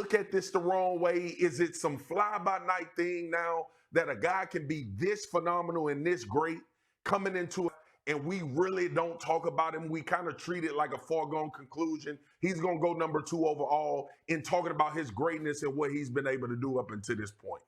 look at this the wrong way? Is it some fly-by-night thing now that a guy can be this phenomenal and this great coming into it, and we really don't talk about him? We kind of treat it like a foregone conclusion. He's going to go number 2 overall in talking about his greatness and what he's been able to do up until this point.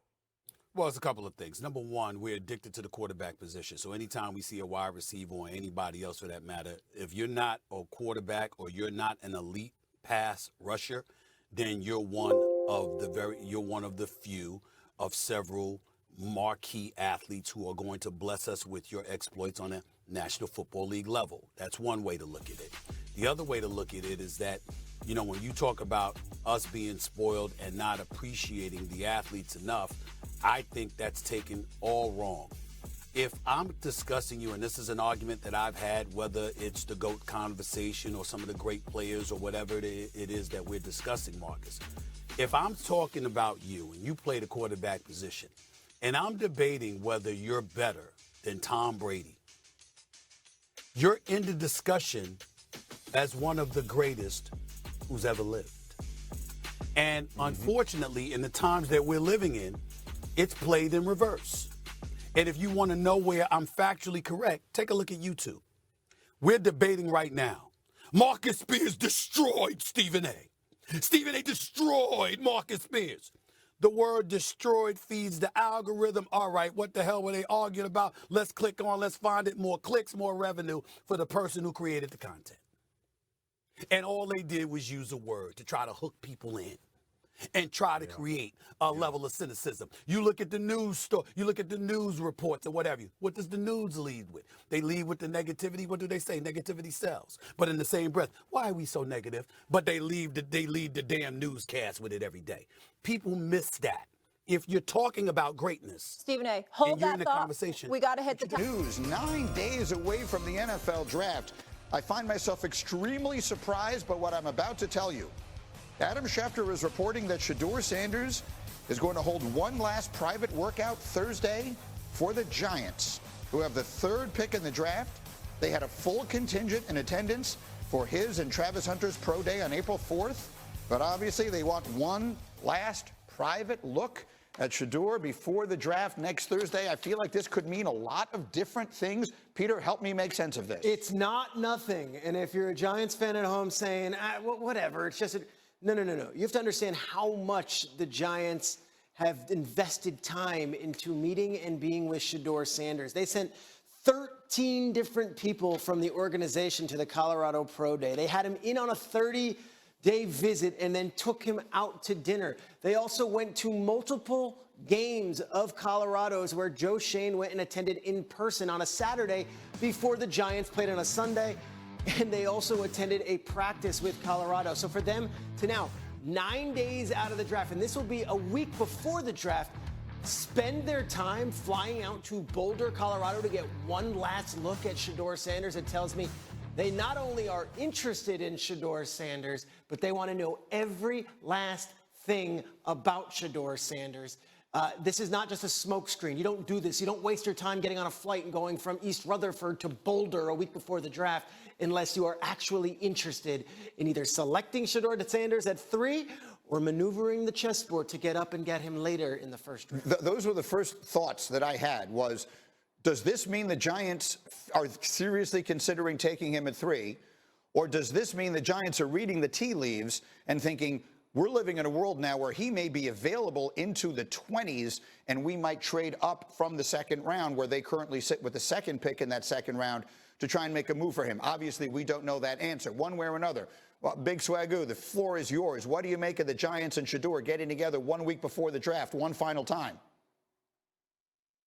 Well, it's a couple of things. Number one, we're addicted to the quarterback position. So anytime we see a wide receiver or anybody else for that matter, if you're not a quarterback or you're not an elite pass rusher, then you're one of the few of several marquee athletes who are going to bless us with your exploits on a National Football League level. That's one way to look at it. The other way to look at it is that, you know, when you talk about us being spoiled and not appreciating the athletes enough, I think that's taken all wrong. If I'm discussing you, and this is an argument that I've had, whether it's the GOAT conversation or some of the great players or whatever it is that we're discussing, Marcus, if I'm talking about you and you play the quarterback position, and I'm debating whether you're better than Tom Brady, you're in the discussion as one of the greatest who's ever lived. And unfortunately, in the times that we're living in, it's played in reverse. And if you want to know where I'm factually correct, take a look at YouTube. We're debating right now. Marcus Spears destroyed Stephen A. Stephen A destroyed Marcus Spears. The word destroyed feeds the algorithm. All right, what the hell were they arguing about? Let's click on, let's find it. More clicks, more revenue for the person who created the content. And all they did was use a word to try to hook people in and try to create a level of cynicism. You look at the news story, you look at the news reports or whatever. What does the news lead with? They lead with the negativity. What do they say? Negativity sells. But in the same breath, why are we so negative? But they lead the damn newscast with it every day. People miss that. If you're talking about greatness, Stephen A., hold that in the thought. Conversation. We got to hit the time. News 9 days away from the NFL draft. I find myself extremely surprised by what I'm about to tell you. Adam Schefter is reporting that Shedeur Sanders is going to hold one last private workout Thursday for the Giants, who have the 3rd pick in the draft. They had a full contingent in attendance for his and Travis Hunter's pro day on April 4th, but obviously they want one last private look at Shedeur before the draft next Thursday. I feel like this could mean a lot of different things. Peter, help me make sense of this. It's not nothing. And if you're a Giants fan at home saying, whatever, it's just no. You have to understand how much the Giants have invested time into meeting and being with Shedeur Sanders. They sent 13 different people from the organization to the Colorado Pro Day. They had him in on a 30-day visit and then took him out to dinner. They also went to multiple games of Colorado's where Joe Shane went and attended in person on a Saturday before the Giants played on a Sunday. And they also attended a practice with Colorado. So for them to now, 9 days out of the draft, and this will be a week before the draft, spend their time flying out to Boulder, Colorado to get one last look at Shedeur Sanders, it tells me they not only are interested in Shedeur Sanders, but they want to know every last thing about Shedeur Sanders. This is not just a smokescreen. You don't do this. You don't waste your time getting on a flight and going from East Rutherford to Boulder a week before the draft unless you are actually interested in either selecting Shedeur Sanders at 3 or maneuvering the chessboard to get up and get him later in the first round. Those were the first thoughts that I had was, does this mean the Giants are seriously considering taking him at 3? Or does this mean the Giants are reading the tea leaves and thinking, we're living in a world now where he may be available into the 20s and we might trade up from the 2nd round where they currently sit with the 2nd pick in that 2nd round to try and make a move for him? Obviously, we don't know that answer one way or another. Well, Big Swagoo, the floor is yours. What do you make of the Giants and Shedeur getting together 1 week before the draft, one final time?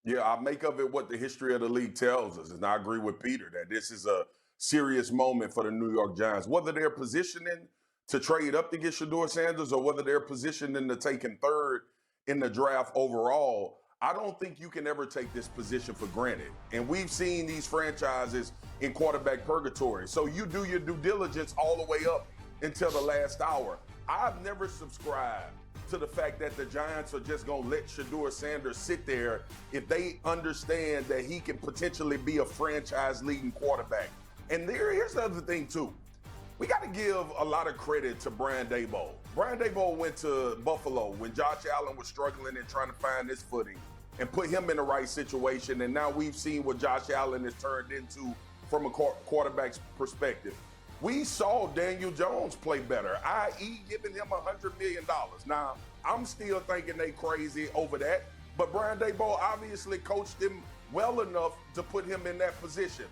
Yeah, I make of it what the history of the league tells us. And I agree with Peter that this is a serious moment for the New York Giants. Whether they're positioning to trade up to get Shedeur Sanders or whether they're positioning to take him 3rd in the draft overall, I don't think you can ever take this position for granted. And we've seen these franchises in quarterback purgatory. So you do your due diligence all the way up until the last hour. I've never subscribed to the fact that the Giants are just going to let Shedeur Sanders sit there if they understand that he can potentially be a franchise-leading quarterback. And here's the other thing, too. We got to give a lot of credit to Brian Daboll. Brian Daboll went to Buffalo when Josh Allen was struggling and trying to find his footing and put him in the right situation. And now we've seen what Josh Allen has turned into from a quarterback's perspective. We saw Daniel Jones play better, i.e. giving him $100 million. Now, I'm still thinking they crazy over that, but Brian Daboll obviously coached him well enough to put him in that position.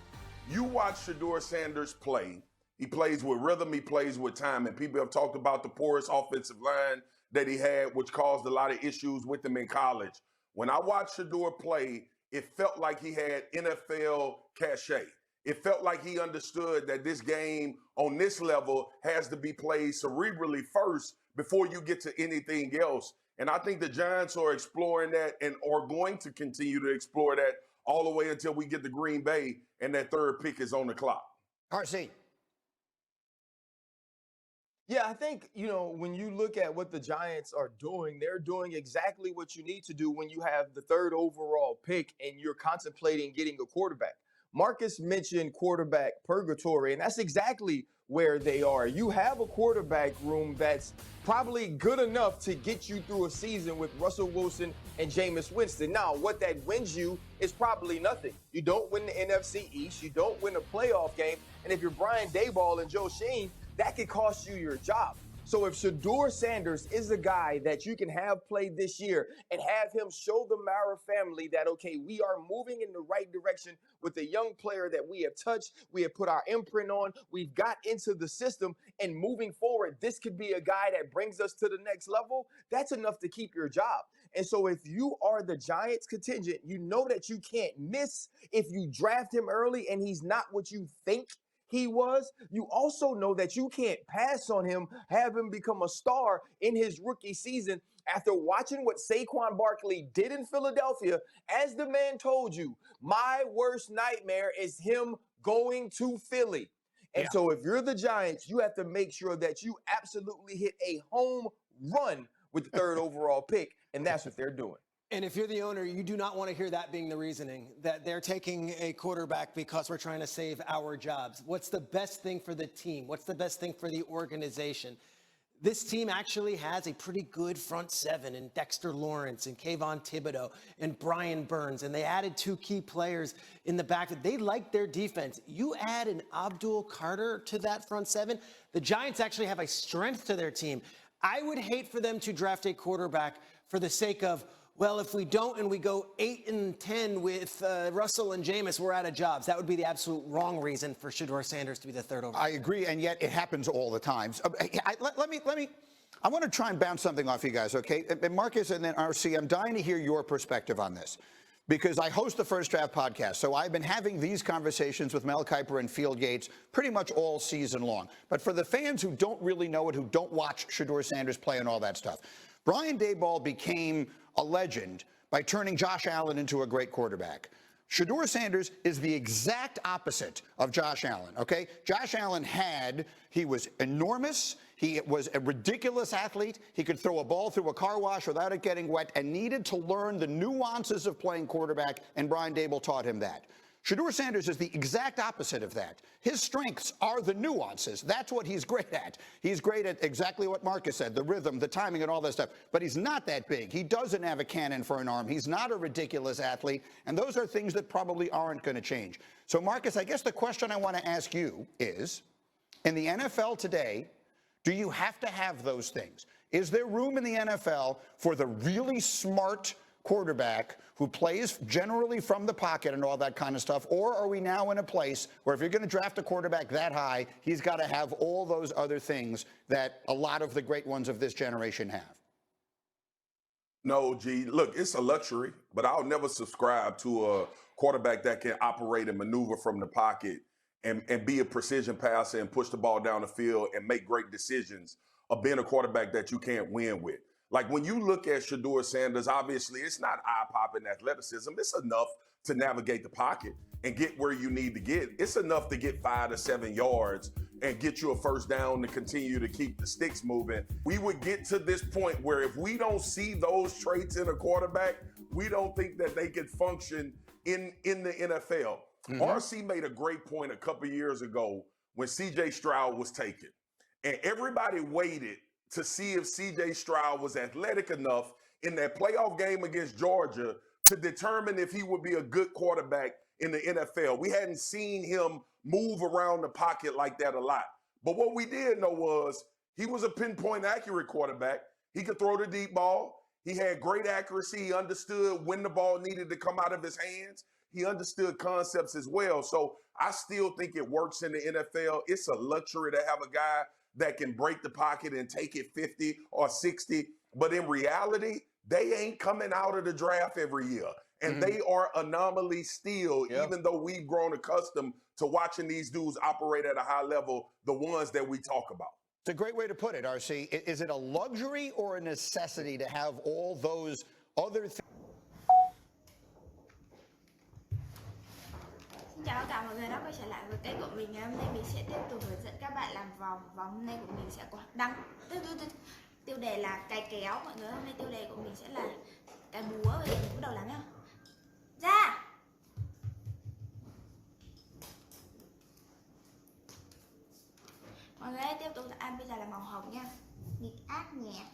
You watch Shedeur Sanders play. He plays with rhythm, he plays with time, and people have talked about the porous offensive line that he had, which caused a lot of issues with him in college. When I watched Shedeur play, it felt like he had NFL cachet. It felt like he understood that this game on this level has to be played cerebrally first before you get to anything else. And I think the Giants are exploring that and are going to continue to explore that all the way until we get to Green Bay and that third pick is on the clock. RC. Yeah, I think, when you look at what the Giants are doing, they're doing exactly what you need to do when you have the third overall pick and you're contemplating getting a quarterback. Marcus mentioned quarterback purgatory, and that's exactly where they are. You have a quarterback room that's probably good enough to get you through a season with Russell Wilson and Jameis Winston. Now, what that wins you is probably nothing. You don't win the NFC East. You don't win a playoff game. And if you're Brian Daboll and Joe Sheen, that could cost you your job. So if Shedeur Sanders is a guy that you can have play this year and have him show the Mara family that, okay, we are moving in the right direction with a young player that we have touched, we have put our imprint on, we've got into the system, and moving forward, this could be a guy that brings us to the next level, that's enough to keep your job. And so if you are the Giants contingent, you know that you can't miss if you draft him early and he's not what you think he was. You also know that you can't pass on him, have him become a star in his rookie season after watching what Saquon Barkley did in Philadelphia. As the man told you, my worst nightmare is him going to Philly. And so if you're the Giants, you have to make sure that you absolutely hit a home run with the third overall pick, and that's what they're doing. And if you're the owner, you do not want to hear that being the reasoning, that they're taking a quarterback because we're trying to save our jobs. What's the best thing for the team? What's the best thing for the organization? This team actually has a pretty good front seven in Dexter Lawrence and Kayvon Thibodeau and Brian Burns. And they added two key players in the back. They like their defense. You add an Abdul Carter to that front seven, the Giants actually have a strength to their team. I would hate for them to draft a quarterback for the sake of, well, if we don't and we go 8-10 with Russell and Jameis, we're out of jobs. That would be the absolute wrong reason for Shedeur Sanders to be the third overall. I agree, and yet it happens all the time. I want to try and bounce something off you guys, okay? And Marcus and then RC, I'm dying to hear your perspective on this because I host the First Draft podcast, so I've been having these conversations with Mel Kiper and Field Yates pretty much all season long. But for the fans who don't really know it, who don't watch Shedeur Sanders play and all that stuff, Brian Daboll became a legend by turning Josh Allen into a great quarterback. Shedeur Sanders is the exact opposite of Josh Allen, okay? Josh Allen he was enormous. He was a ridiculous athlete. He could throw a ball through a car wash without it getting wet and needed to learn the nuances of playing quarterback, and Brian Daboll taught him that. Shedeur Sanders is the exact opposite of that. His strengths are the nuances. That's what he's great at. He's great at exactly what Marcus said, the rhythm, the timing, and all that stuff. But he's not that big. He doesn't have a cannon for an arm. He's not a ridiculous athlete. And those are things that probably aren't going to change. So, Marcus, I guess the question I want to ask you is, in the NFL today, do you have to have those things? Is there room in the NFL for the really smart quarterback who plays generally from the pocket and all that kind of stuff? Or are we now in a place where if you're going to draft a quarterback that high, he's got to have all those other things that a lot of the great ones of this generation have? No, G. Look, it's a luxury, but I'll never subscribe to a quarterback that can operate and maneuver from the pocket and be a precision passer and push the ball down the field and make great decisions of being a quarterback that you can't win with. Like when you look at Shedeur Sanders, obviously it's not eye-popping athleticism. It's enough to navigate the pocket and get where you need to get. It's enough to get 5 to 7 yards and get you a first down to continue to keep the sticks moving. We would get to this point where if we don't see those traits in a quarterback, we don't think that they could function in the NFL. Mm-hmm. RC made a great point a couple years ago when C.J. Stroud was taken. And everybody waited to see if CJ Stroud was athletic enough in that playoff game against Georgia to determine if he would be a good quarterback in the NFL. We hadn't seen him move around the pocket like that a lot. But what we did know was he was a pinpoint accurate quarterback. He could throw the deep ball. He had great accuracy. He understood when the ball needed to come out of his hands. He understood concepts as well. So I still think it works in the NFL. It's a luxury to have a guy that can break the pocket and take it 50 or 60. But in reality, they ain't coming out of the draft every year. And they are anomalies still, even though we've grown accustomed to watching these dudes operate at a high level, the ones that we talk about. It's a great way to put it, RC. Is it a luxury or a necessity to have all those other things? Xin chào tất cả mọi người đã quay trở lại với kênh của mình. Ngày hôm nay mình sẽ tiếp tục hướng dẫn các bạn làm vòng. Và hôm nay của mình sẽ có tiêu đề là cài kéo. Mọi người, hôm nay tiêu đề của mình sẽ là cài búa. Bây giờ mình bắt đầu làm nhá. Ra. Mọi người ơi, tiếp tục bây giờ là màu hồng nha. Nghịch ác nhẹ.